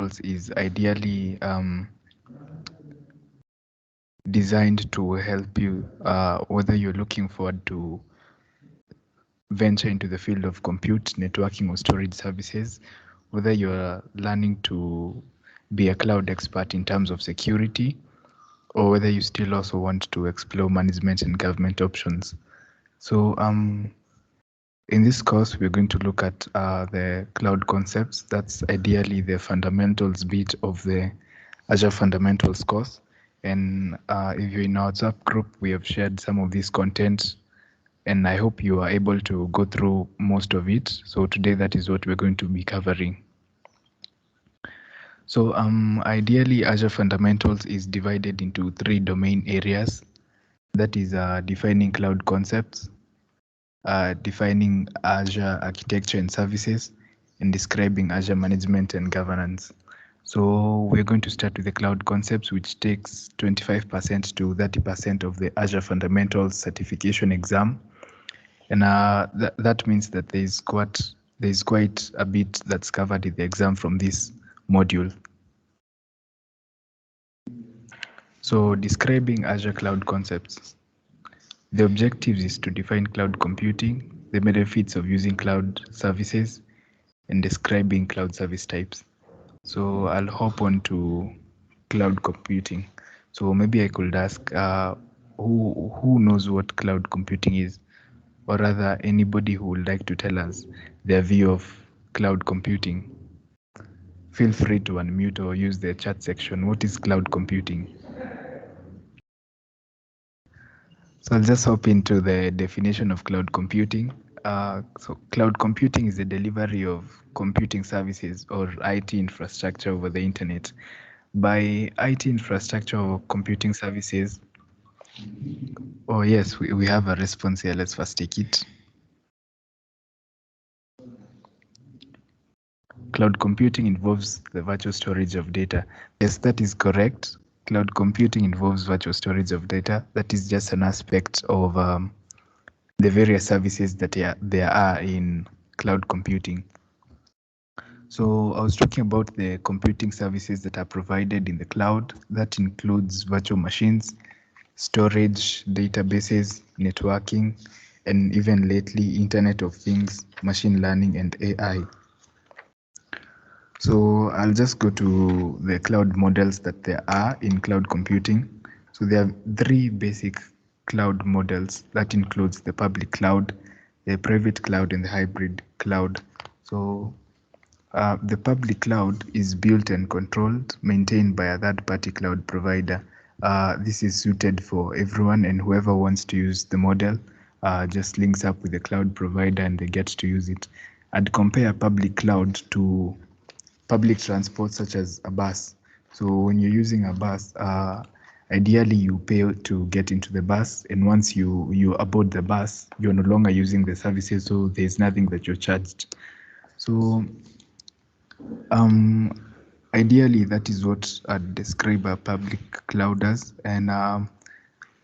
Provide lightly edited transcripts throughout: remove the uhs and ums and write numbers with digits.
is ideally designed to help you, whether you're looking forward to venture into the field of compute, networking, or storage services, whether you're learning to be a cloud expert in terms of security, or whether you still also want to explore management and government options. So in this course, we're going to look at the cloud concepts. That's ideally the fundamentals bit of the Azure Fundamentals course. And if you're in our WhatsApp group, we have shared some of this content, and I hope you are able to go through most of it. So today, that is what we're going to be covering. So ideally, Azure Fundamentals is divided into 3 domain areas. That is defining cloud concepts, defining Azure architecture and services, and describing Azure management and governance. So we're going to start with the cloud concepts, which takes 25% to 30% of the Azure Fundamentals certification exam. And that means that there's quite a bit that's covered in the exam from this module. So describing Azure cloud concepts. The objectives is to define cloud computing, the benefits of using cloud services, and describing cloud service types. So I'll hop on to cloud computing. So maybe I could ask who knows what cloud computing is, or rather anybody who would like to tell us their view of cloud computing. Feel free to unmute or use the chat section. What is cloud computing? So I'll just hop into the definition of cloud computing. So cloud computing is the delivery of computing services or IT infrastructure over the internet. By IT infrastructure or computing services, oh yes, we have a response here. Let's first take it. Cloud computing involves the virtual storage of data. Yes, that is correct. Cloud computing involves virtual storage of data. That is just an aspect of the various services that there are in cloud computing. So I was talking about the computing services that are provided in the cloud. That includes virtual machines, storage, databases, networking, and even lately, Internet of Things, machine learning, and AI. So I'll just go to the cloud models that there are in cloud computing. So there are 3 basic cloud models. That includes the public cloud, the private cloud, and the hybrid cloud. So the public cloud is built and controlled, maintained by a third-party cloud provider. This is suited for everyone, and whoever wants to use the model just links up with the cloud provider and they get to use it. I'd compare public cloud to public transport such as a bus. So when you're using a bus, ideally you pay to get into the bus, and once you aboard the bus, you're no longer using the services, so there's nothing that you're charged. So ideally that is what I'd describe a public cloud as. And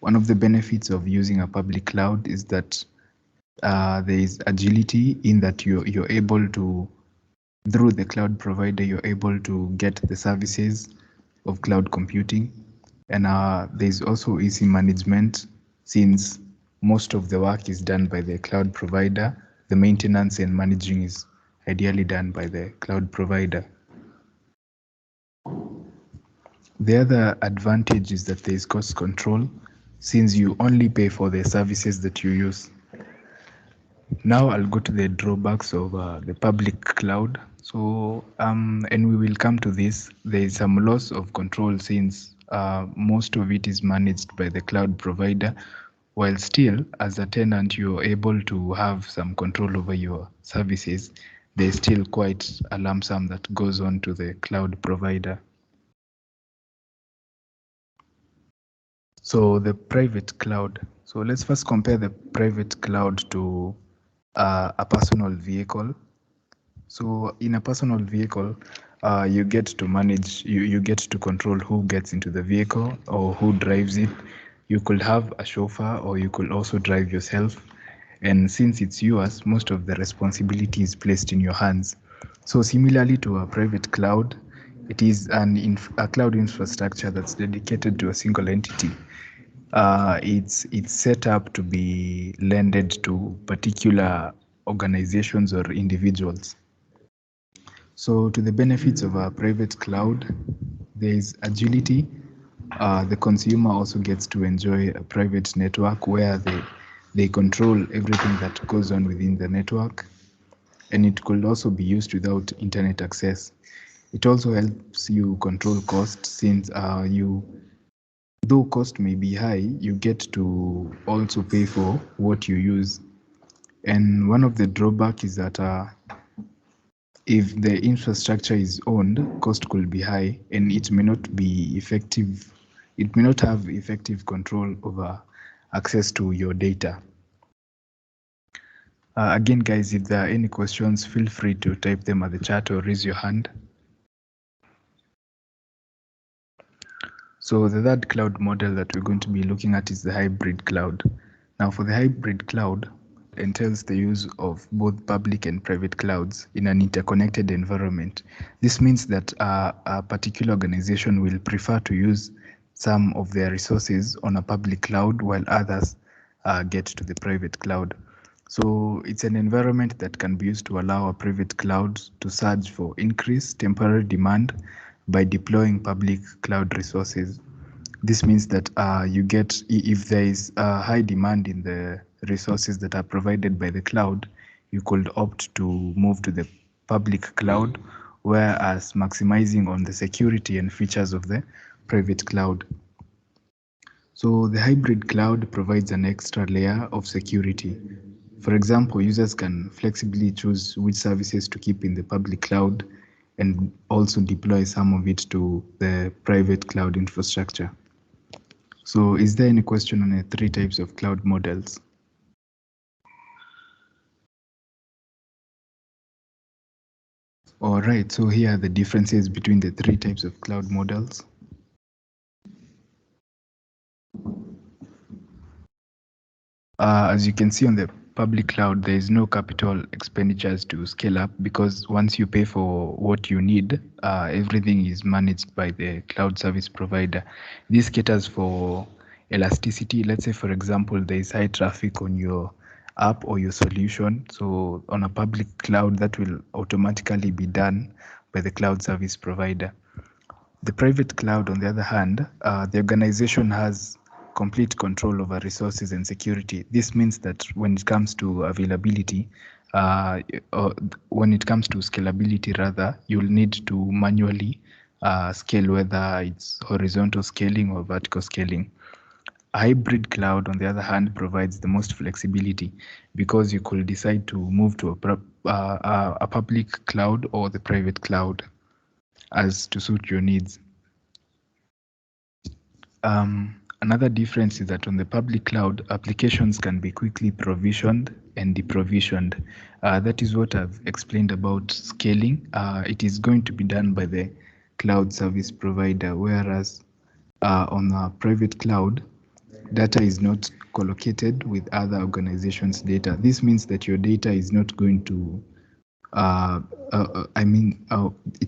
one of the benefits of using a public cloud is that there is agility in that you're able to, through the cloud provider, you're able to get the services of cloud computing. And there's also easy management, since most of the work is done by the cloud provider. The maintenance and managing is ideally done by the cloud provider. The other advantage is that there is cost control, since you only pay for the services that you use. Now I'll go to the drawbacks of the public cloud. So, and we will come to this. There is some loss of control, since most of it is managed by the cloud provider, while still, as a tenant, you're able to have some control over your services. There's still quite a lump sum that goes on to the cloud provider. So the private cloud. So let's first compare the private cloud to a personal vehicle. So in a personal vehicle, you get to manage, you get to control who gets into the vehicle or who drives it. You could have a chauffeur, or you could also drive yourself. And since it's yours, most of the responsibility is placed in your hands. So similarly to a private cloud, It is a cloud infrastructure that's dedicated to a single entity. It's set up to be lended to particular organizations or individuals. So to the benefits of a private cloud, there is agility. The consumer also gets to enjoy a private network where they control everything that goes on within the network, and it could also be used without internet access. It also helps you control costs since though cost may be high, you get to also pay for what you use. And one of the drawback is that if the infrastructure is owned, cost could be high and it may not be effective. It may not have effective control over access to your data. Again, guys, if there are any questions, feel free to type them at the chat or raise your hand. So the third cloud model that we're going to be looking at is the hybrid cloud. Now for the hybrid cloud, entails the use of both public and private clouds in an interconnected environment. This means that a particular organization will prefer to use some of their resources on a public cloud while others get to the private cloud. So it's an environment that can be used to allow a private cloud to surge for increased temporary demand by deploying public cloud resources. This means that if there is a high demand in the resources that are provided by the cloud, you could opt to move to the public cloud, whereas maximizing on the security and features of the private cloud. So the hybrid cloud provides an extra layer of security. For example, users can flexibly choose which services to keep in the public cloud and also deploy some of it to the private cloud infrastructure. So is there any question on the three types of cloud models? All right, so here are the differences between the three types of cloud models. As you can see on the public cloud, there is no capital expenditures to scale up because once you pay for what you need, everything is managed by the cloud service provider. This caters for elasticity. Let's say, for example, there is high traffic on your app or your solution. So on a public cloud, that will automatically be done by the cloud service provider. The private cloud, on the other hand, the organization has complete control over resources and security. This means that when it comes to availability, when it comes to scalability, rather, you'll need to manually scale, whether it's horizontal scaling or vertical scaling. A hybrid cloud, on the other hand, provides the most flexibility because you could decide to move to a public cloud or the private cloud as to suit your needs. Another difference is that on the public cloud, applications can be quickly provisioned and deprovisioned. That is what I've explained about scaling. It is going to be done by the cloud service provider, whereas on a private cloud, data is not collocated with other organizations' data. This means that your data is not going to it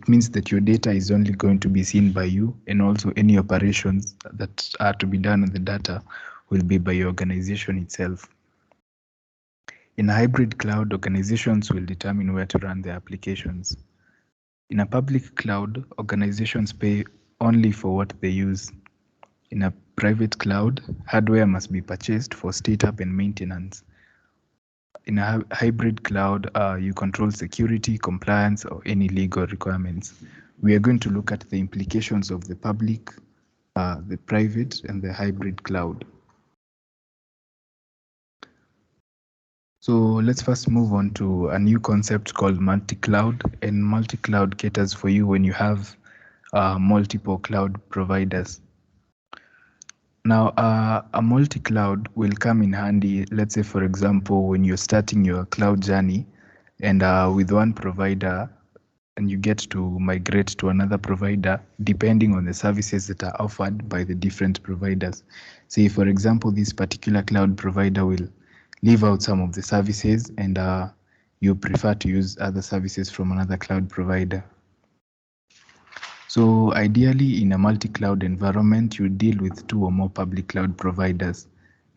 means that your data is only going to be seen by you, and also any operations that are to be done on the data will be by your organization itself. In a hybrid cloud, organizations will determine where to run their applications. In a public cloud, organizations pay only for what they use. In a private cloud, hardware must be purchased for startup and maintenance. In a hybrid cloud, you control security, compliance, or any legal requirements. We are going to look at the implications of the public, the private, and the hybrid cloud. So let's first move on to a new concept called multi-cloud. And multi-cloud caters for you when you have multiple cloud providers. Now, a multi-cloud will come in handy, let's say, for example, when you're starting your cloud journey and with one provider, and you get to migrate to another provider depending on the services that are offered by the different providers. Say, for example, this particular cloud provider will leave out some of the services and you prefer to use other services from another cloud provider. So ideally, in a multi-cloud environment, you deal with 2 or more public cloud providers.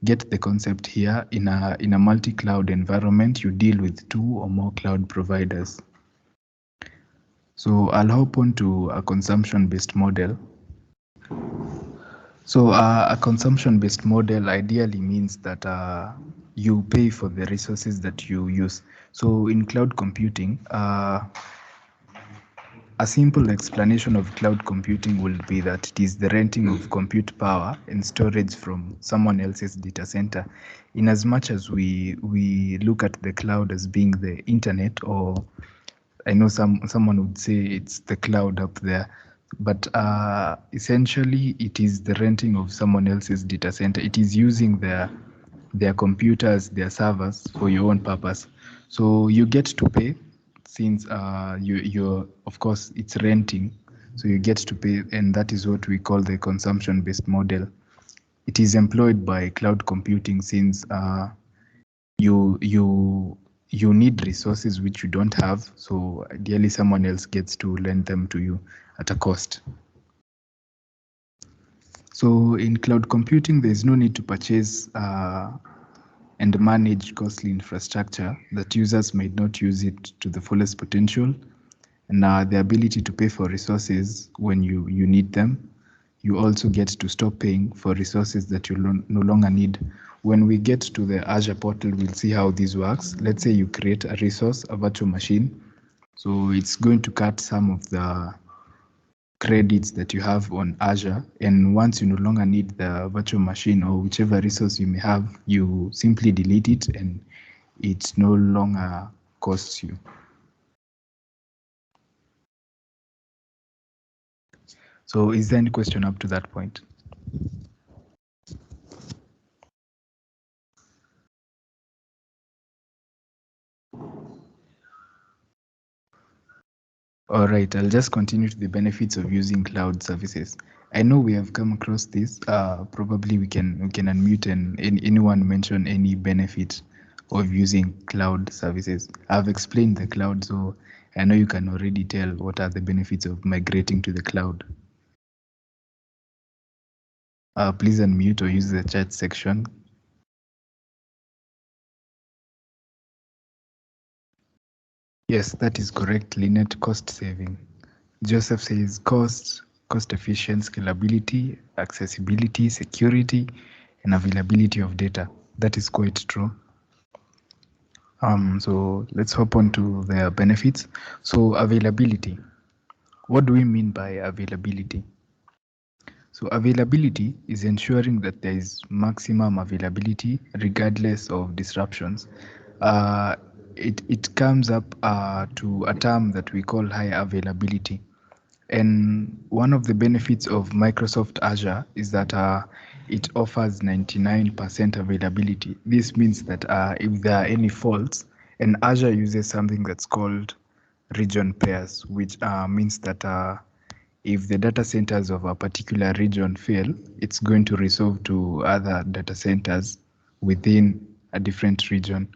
Get the concept here. In a multi-cloud environment, you deal with 2 or more cloud providers. So I'll hop on to a consumption-based model. So a consumption-based model ideally means that you pay for the resources that you use. So in cloud computing, a simple explanation of cloud computing will be that it is the renting of compute power and storage from someone else's data center. In as much as we look at the cloud as being the internet, or I know someone would say it's the cloud up there, but essentially it is the renting of someone else's data center. It is using their computers, their servers for your own purpose. So you get to pay since you're, of course, it's renting. So you get to pay, and that is what we call the consumption-based model. It is employed by cloud computing since you need resources which you don't have. So ideally, someone else gets to lend them to you at a cost. So in cloud computing, there is no need to purchase and manage costly infrastructure that users might not use it to the fullest potential, and the ability to pay for resources when you need them. You also get to stop paying for resources that you no longer need. When we get to the Azure portal, we'll see how this works. Let's say you create a resource, a virtual machine. So it's going to cut some of the credits that you have on Azure, and once you no longer need the virtual machine or whichever resource you may have, you simply delete it and it no longer costs you. So is there any question up to that point? All right, I'll just continue to the benefits of using cloud services. I know we have come across this. Probably we can unmute and anyone mention any benefit of using cloud services. I've explained the cloud, so I know you can already tell what are the benefits of migrating to the cloud. Please unmute or use the chat section. Yes, that is correct, Lynette. Cost saving. Joseph says cost efficient, scalability, accessibility, security, and availability of data. That is quite true. So let's hop on to the benefits. So availability. What do we mean by availability? So availability is ensuring that there is maximum availability regardless of disruptions. It comes up to a term that we call high availability. And one of the benefits of Microsoft Azure is that it offers 99% availability. This means that if there are any faults, and Azure uses something that's called region pairs, which means that if the data centers of a particular region fail, it's going to resolve to other data centers within a different region.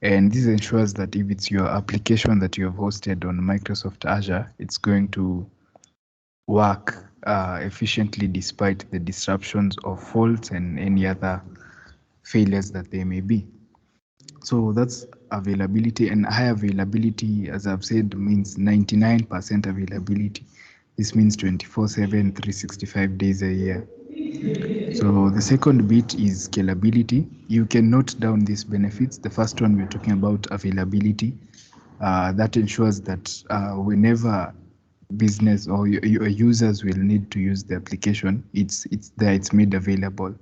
And this ensures that if it's your application that you have hosted on Microsoft Azure, it's going to work efficiently despite the disruptions of faults and any other failures that there may be. So that's availability, and high availability, as I've said, means 99% availability. This means 24/7, 365 days a year. So the second bit is scalability. You can note down these benefits. The first one, we're talking about availability. That ensures that whenever business or your users will need to use the application, it's there, it's made available.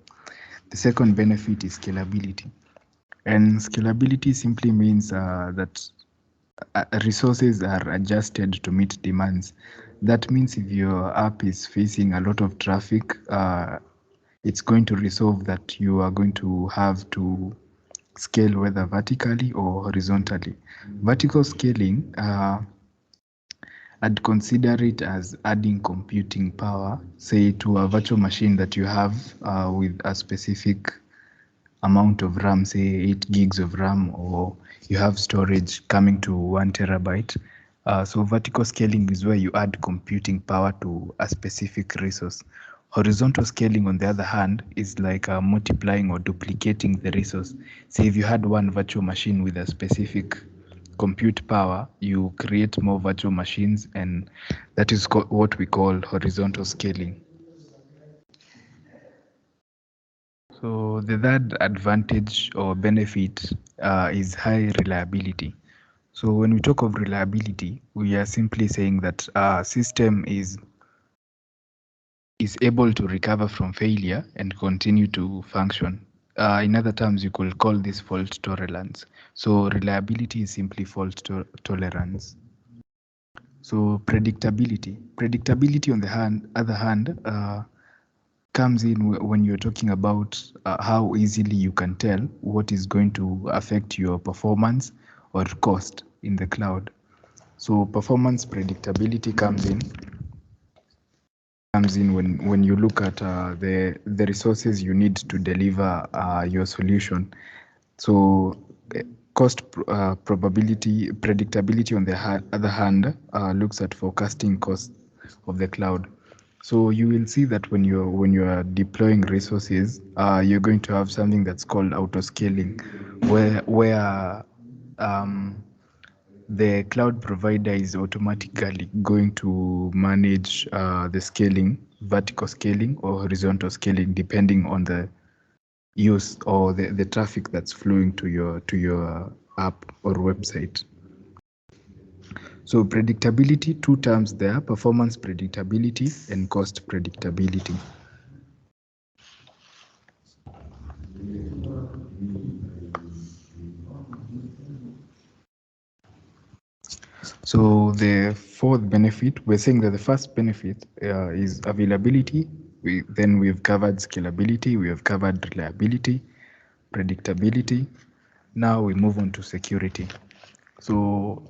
The second benefit is scalability. And scalability simply means that resources are adjusted to meet demands. That means if your app is facing a lot of traffic, it's going to resolve that you are going to have to scale whether vertically or horizontally. Vertical scaling, I'd consider it as adding computing power, say to a virtual machine that you have with a specific amount of RAM, say 8 gigs of RAM, or you have storage coming to 1 terabyte. So vertical scaling is where you add computing power to a specific resource. Horizontal scaling, on the other hand, is like multiplying or duplicating the resource. Say if you had one virtual machine with a specific compute power, you create more virtual machines, and that is what we call horizontal scaling. So the third advantage or benefit is high reliability. So when we talk of reliability, we are simply saying that our system is able to recover from failure and continue to function. In other terms, you could call this fault tolerance. So reliability is simply fault tolerance. So predictability. Predictability, on the other hand, comes in when you're talking about how easily you can tell what is going to affect your performance or cost in the cloud. So performance predictability comes in when you look at the resources you need to deliver your solution. So cost probability predictability, on the other hand, looks at forecasting costs of the cloud. So you will see that when you're deploying resources, you're going to have something that's called auto scaling, where the cloud provider is automatically going to manage the scaling, vertical scaling or horizontal scaling, depending on the use or the traffic that's flowing to your app or website. So predictability, two terms there: performance predictability and cost predictability. So the fourth benefit, we're saying that the first benefit is availability. Then we've covered scalability, we have covered reliability, predictability. Now we move on to security. So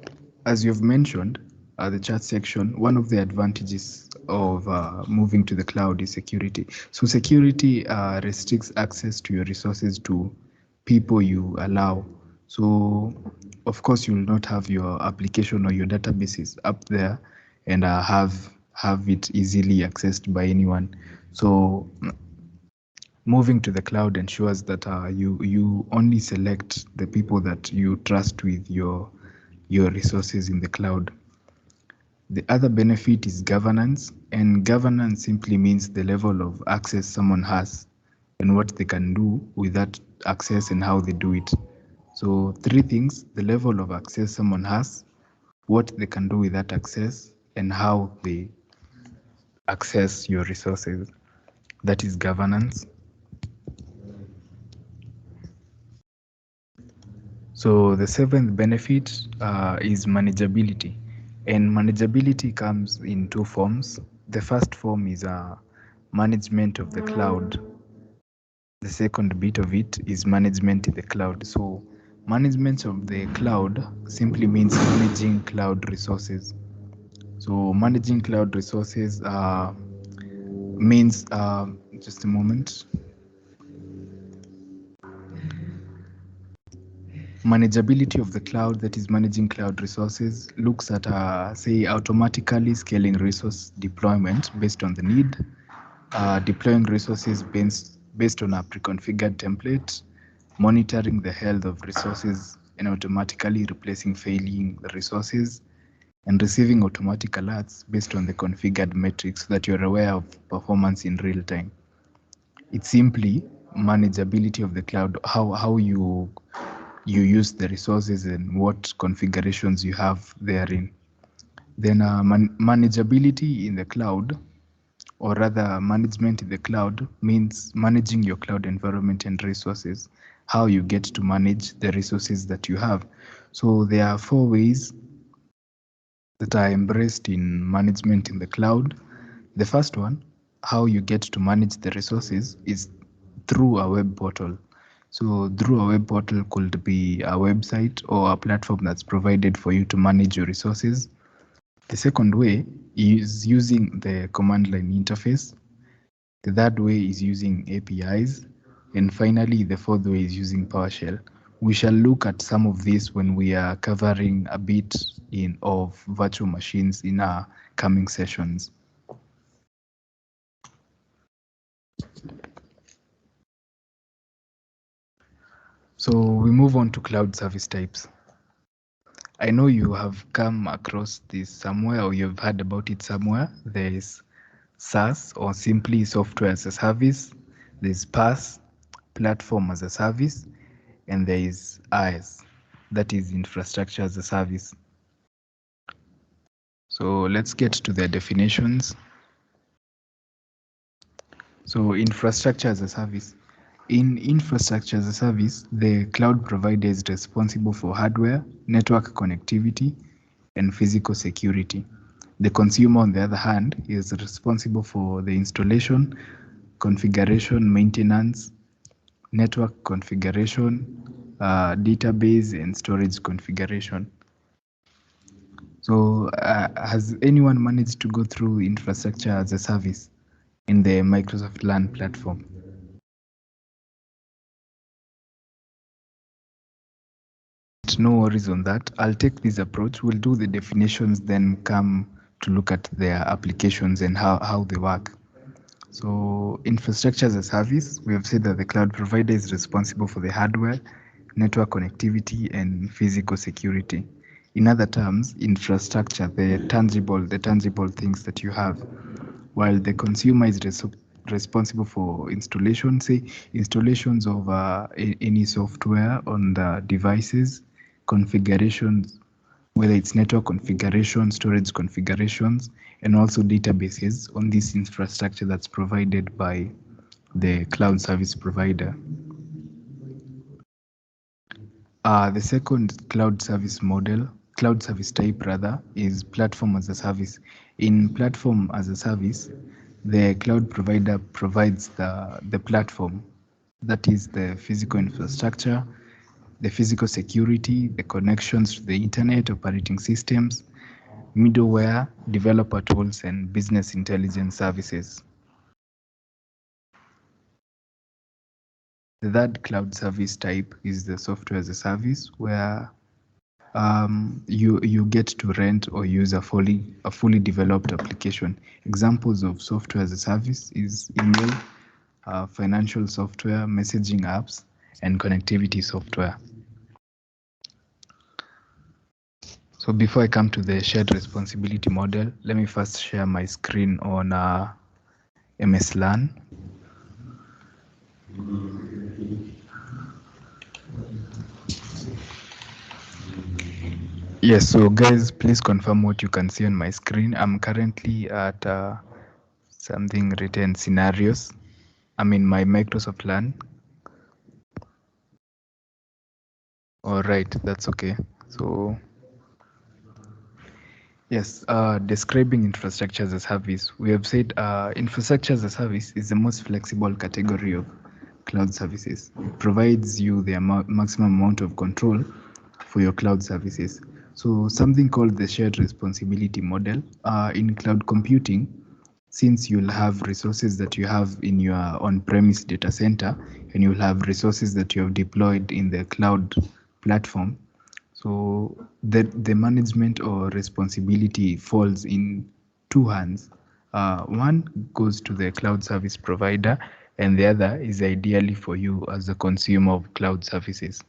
as you've mentioned, the chat section, one of the advantages of moving to the cloud is security. So security restricts access to your resources to people you allow. So of course you will not have your application or your databases up there and have it easily accessed by anyone. So moving to the cloud ensures that you only select the people that you trust with your resources in the cloud. The other benefit is governance, and governance simply means the level of access someone has and what they can do with that access and how they do it. So three things: the level of access someone has, what they can do with that access, and how they access your resources. That is governance. So the seventh benefit is manageability, and manageability comes in two forms. The first form is management of the cloud. The second bit of it is management in the cloud. So management of the cloud simply means managing cloud resources. So managing cloud resources means, just a moment. Manageability of the cloud, that is managing cloud resources, looks at, say, automatically scaling resource deployment based on the need, deploying resources based on a pre-configured template, monitoring the health of resources and automatically replacing failing resources, and receiving automatic alerts based on the configured metrics so that you're aware of performance in real time. It's simply manageability of the cloud, how you use the resources and what configurations you have therein. Then manageability in the cloud, or rather management in the cloud, means managing your cloud environment and resources, how you get to manage the resources that you have. So there are four ways that are embraced in management in the cloud. The first one, how you get to manage the resources, is through a web portal. So through a web portal could be a website or a platform that's provided for you to manage your resources. The second way is using the command line interface. The third way is using APIs. And finally, the fourth way is using PowerShell. We shall look at some of this when we are covering a bit of virtual machines in our coming sessions. So we move on to cloud service types. I know you have come across this somewhere, or you've heard about it somewhere. There is SaaS, or simply software as a service. There's PaaS, platform as a service, and there is IaaS, that is infrastructure as a service. So let's get to their definitions. So infrastructure as a service. In infrastructure as a service, the cloud provider is responsible for hardware, network connectivity, and physical security. The consumer, on the other hand, is responsible for the installation, configuration, maintenance, network configuration, database, and storage configuration. So has anyone managed to go through infrastructure as a service in the Microsoft LAN platform? No worries on that. I'll take this approach. We'll do the definitions, then come to look at their applications and how they work. So infrastructure as a service, we have said that the cloud provider is responsible for the hardware, network connectivity, and physical security. In other terms, infrastructure, the tangible things that you have, while the consumer is responsible for installation, say installations of any software on the devices, configurations, whether it's network configuration, storage configurations, and also databases on this infrastructure that's provided by the cloud service provider. The second cloud service type rather, is platform as a service. In platform as a service, the cloud provider provides the platform, that is the physical infrastructure, the physical security, the connections to the internet, operating systems, middleware, developer tools, and business intelligence services. The third cloud service type is the software as a service, where you get to rent or use a fully developed application. Examples of software as a service is email, financial software, messaging apps, and connectivity software. So before I come to the shared responsibility model, let me first share my screen on MS LAN. Yes, so guys, please confirm what you can see on my screen. I'm currently at something written scenarios. I'm in my Microsoft LAN. All right, that's okay. So yes, describing infrastructure as a service. We have said infrastructure as a service is the most flexible category of cloud services. It provides you the maximum amount of control for your cloud services. So something called the shared responsibility model. In cloud computing, since you'll have resources that you have in your on-premise data center, and you'll have resources that you have deployed in the cloud platform, so the management or responsibility falls in two hands. One goes to the cloud service provider, and the other is ideally for you as a consumer of cloud services.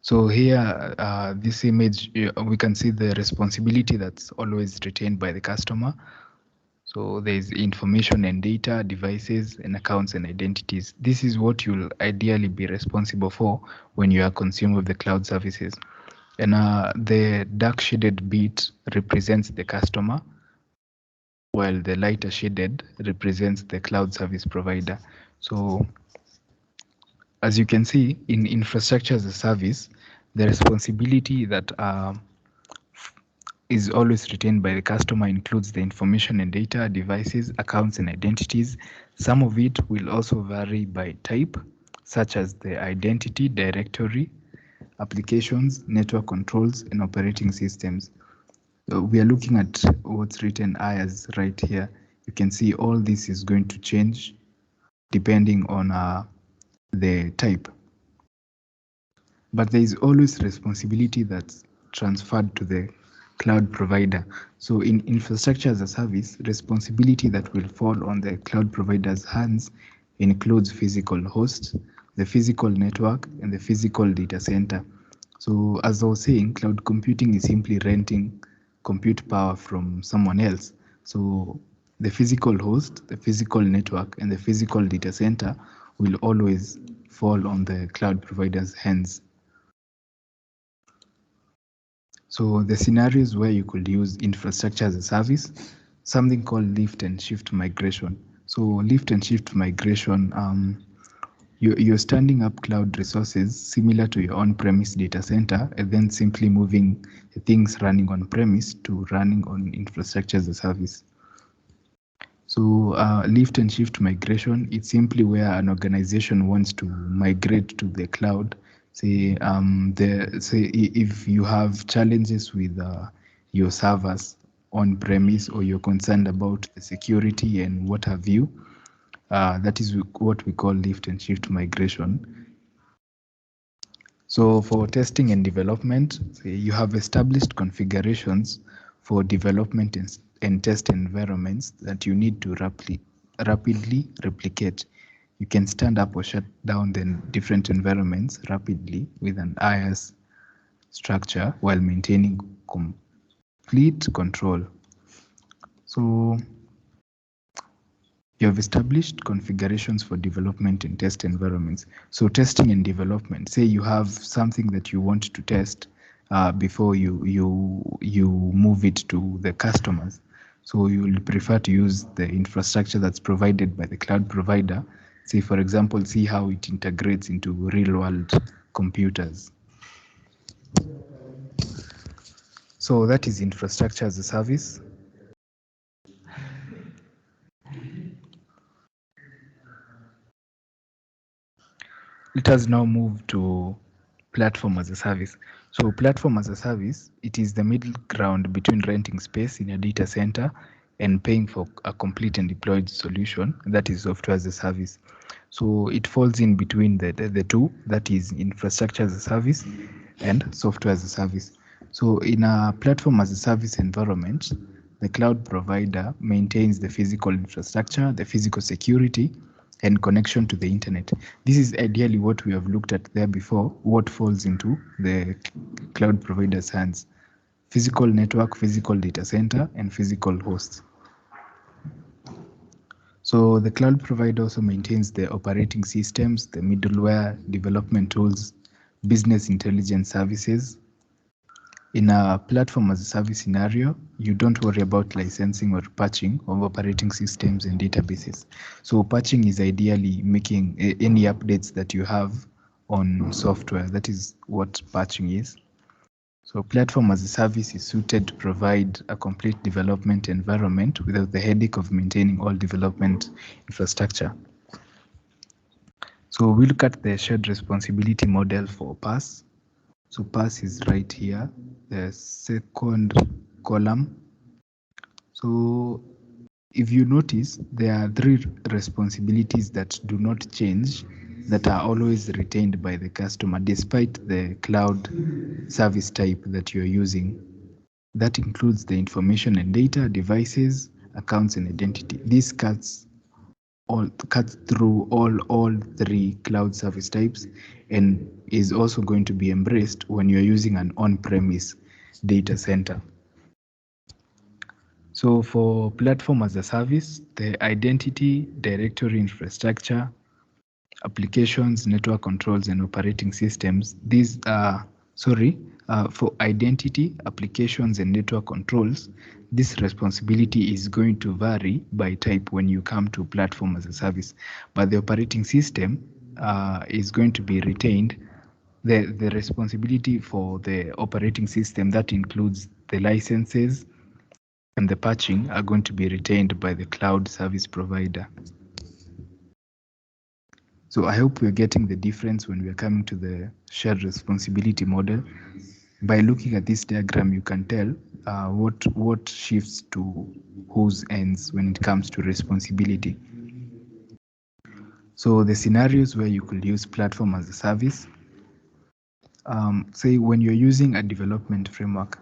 So here, this image, we can see the responsibility that's always retained by the customer. So there's information and data, devices, and accounts and identities. This is what you'll ideally be responsible for when you are a consumer of the cloud services. And the dark shaded bit represents the customer, while the lighter shaded represents the cloud service provider. So as you can see, in infrastructure as a service, the responsibility that is always retained by the customer includes the information and data, devices, accounts, and identities. Some of it will also vary by type, such as the identity, directory, applications, network controls, and operating systems. We are looking at what's written as right here. You can see all this is going to change depending on the type. but there is always responsibility that's transferred to the cloud provider. So in infrastructure as a service, responsibility that will fall on the cloud provider's hands includes physical host, the physical network, and the physical data center. So as I was saying, cloud computing is simply renting compute power from someone else. So the physical host, the physical network, and the physical data center will always fall on the cloud provider's hands. So the scenarios where you could use infrastructure as a service, something called lift and shift migration. So lift and shift migration, you're standing up cloud resources similar to your on-premise data center and then simply moving things running on-premise to running on infrastructure as a service. So lift and shift migration, it's simply where an organization wants to migrate to the cloud. Say, if you have challenges with your servers on premise or you're concerned about the security and what have you, that is what we call lift and shift migration. So for testing and development, you have established configurations for development and test environments that you need to rapidly replicate. You can stand up or shut down the different environments rapidly with an IaaS structure while maintaining complete control. So you have established configurations for development and test environments. So testing and development, say you have something that you want to test before you move it to the customers. So you will prefer to use the infrastructure that's provided by the cloud provider. Say, for example, see how it integrates into real world computers. So that is infrastructure as a service. Let us now move to platform as a service. So platform as a service, it is the middle ground between renting space in a data center and paying for a complete and deployed solution, that is software as a service. So it falls in between the two, that is infrastructure as a service and software as a service. So in a platform as a service environment, the cloud provider maintains the physical infrastructure, the physical security, and connection to the internet. This is ideally what we have looked at there before, what falls into the cloud provider's hands: physical network, physical data center, and physical hosts. So the cloud provider also maintains the operating systems, the middleware, development tools, business intelligence services. In a platform as a service scenario, you don't worry about licensing or patching of operating systems and databases. So patching is ideally making any updates that you have on software. That is what patching is. So platform as a service is suited to provide a complete development environment without the headache of maintaining all development infrastructure. So we look at the shared responsibility model for PaaS. So PaaS is right here, the second column. So if you notice, there are three responsibilities that do not change, that are always retained by the customer despite the cloud service type that you're using. That includes the information and data, devices, accounts, and identity. This cuts through all three cloud service types and is also going to be embraced when you're using an on-premise data center. So for platform as a service, the identity, directory infrastructure, applications, network controls, and operating systems, these are, for identity, applications, and network controls, this responsibility is going to vary by type when you come to platform as a service. But the operating system is going to be retained. The responsibility for the operating system, that includes the licenses and the patching, are going to be retained by the cloud service provider. So I hope we're getting the difference when we're coming to the shared responsibility model. By looking at this diagram, you can tell what shifts to whose ends when it comes to responsibility. So the scenarios where you could use platform as a service, Say when you're using a development framework,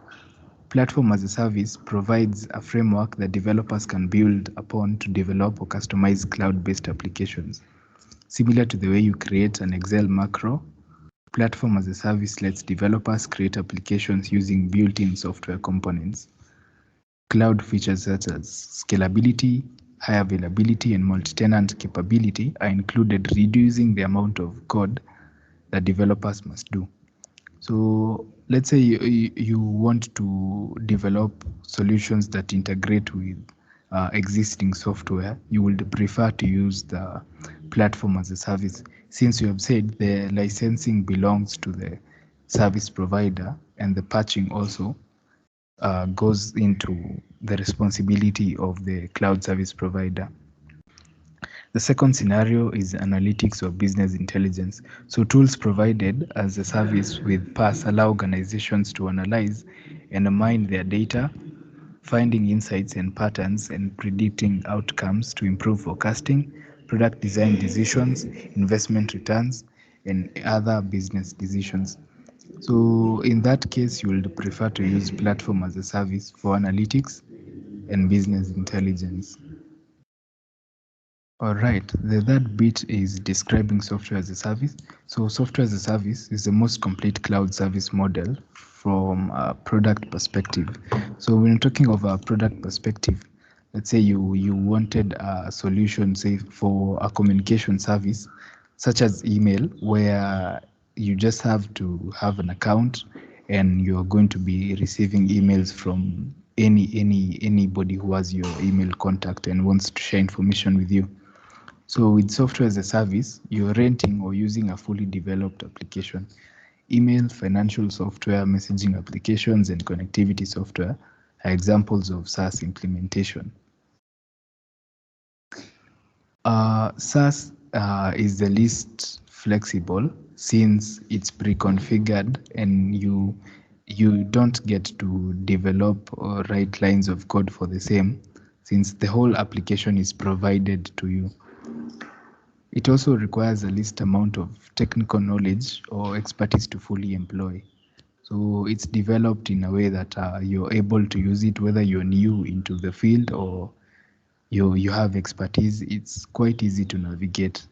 Platform as a Service provides a framework that developers can build upon to develop or customize cloud-based applications. Similar to the way you create an Excel macro, Platform as a Service lets developers create applications using built-in software components. Cloud features such as scalability, high availability, and multi-tenant capability are included, reducing the amount of code that developers must do. So let's say you want to develop solutions that integrate with existing software, you would prefer to use the platform as a service. Since you have said the licensing belongs to the service provider and the patching also goes into the responsibility of the cloud service provider. The second scenario is analytics or business intelligence. So tools provided as a service with PaaS allow organizations to analyze and mine their data, finding insights and patterns and predicting outcomes to improve forecasting, product design decisions, investment returns, and other business decisions. So in that case, you will prefer to use platform as a service for analytics and business intelligence. All right, the third bit is describing software as a service. So software as a service is the most complete cloud service model from a product perspective. So when talking of a product perspective, let's say you wanted a solution, say for a communication service, such as email, where you just have to have an account and you're going to be receiving emails from anybody who has your email contact and wants to share information with you. So with software as a service, you're renting or using a fully developed application. Email, financial software, messaging applications, and connectivity software are examples of SaaS implementation. SaaS is the least flexible since it's pre-configured and you don't get to develop or write lines of code for the same, since the whole application is provided to you. It also requires a least amount of technical knowledge or expertise to fully employ. So it's developed in a way that you're able to use it whether you're new into the field or you have expertise. It's quite easy to navigate.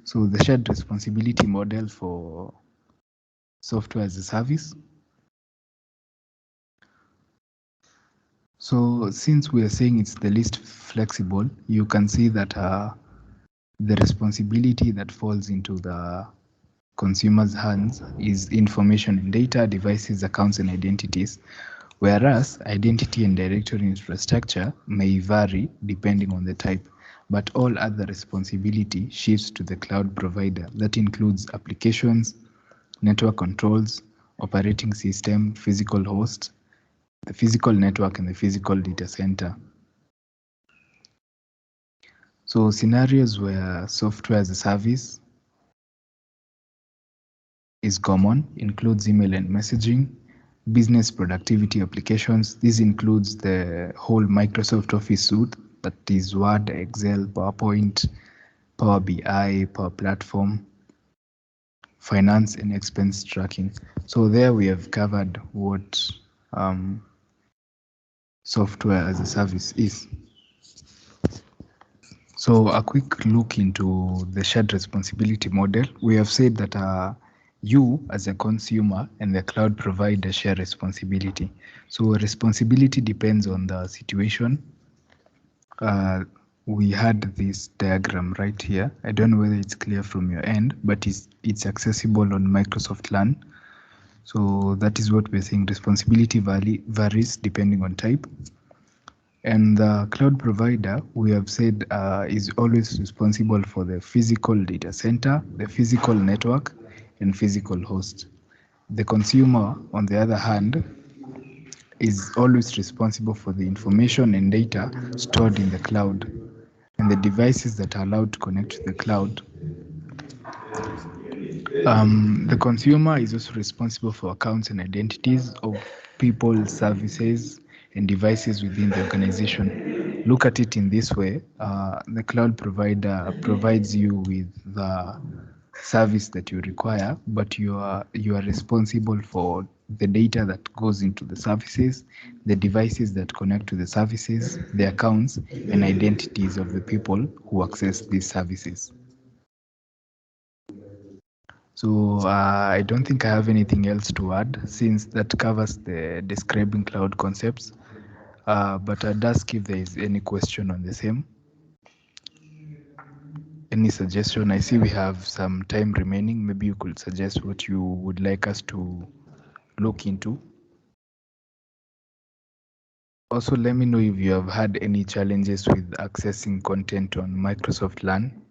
So the shared responsibility model for software as a service. So since we are saying it's the least flexible, you can see that the responsibility that falls into the consumer's hands is information and data, devices, accounts, and identities, whereas identity and directory infrastructure may vary depending on the type, but all other responsibility shifts to the cloud provider. That includes applications, network controls, operating system, physical host, the physical network, and the physical data center. So scenarios where software as a service is common includes email and messaging, business productivity applications. This includes the whole Microsoft Office suite, that is Word, Excel, PowerPoint, Power BI, Power Platform, finance and expense tracking. So there we have covered what software as a service is. So a quick look into the shared responsibility model. We have said that you as a consumer and the cloud provider share responsibility. So responsibility depends on the situation. We had this diagram right here. I don't know whether it's clear from your end, but it's accessible on Microsoft Learn. So that is what we're saying. Responsibility varies depending on type. And the cloud provider, we have said, is always responsible for the physical data center, the physical network, and physical host. The consumer, on the other hand, is always responsible for the information and data stored in the cloud and the devices that are allowed to connect to the cloud. The consumer is also responsible for accounts and identities of people, services, and devices within the organization. Look at it in this way. The cloud provider provides you with the service that you require, but you are responsible for the data that goes into the services, the devices that connect to the services, the accounts and identities of the people who access these services. So I don't think I have anything else to add, since that covers the describing cloud concepts. But I'd ask if there is any question on the same. Any suggestion? I see we have some time remaining. Maybe you could suggest what you would like us to look into. Also, let me know if you have had any challenges with accessing content on Microsoft Learn.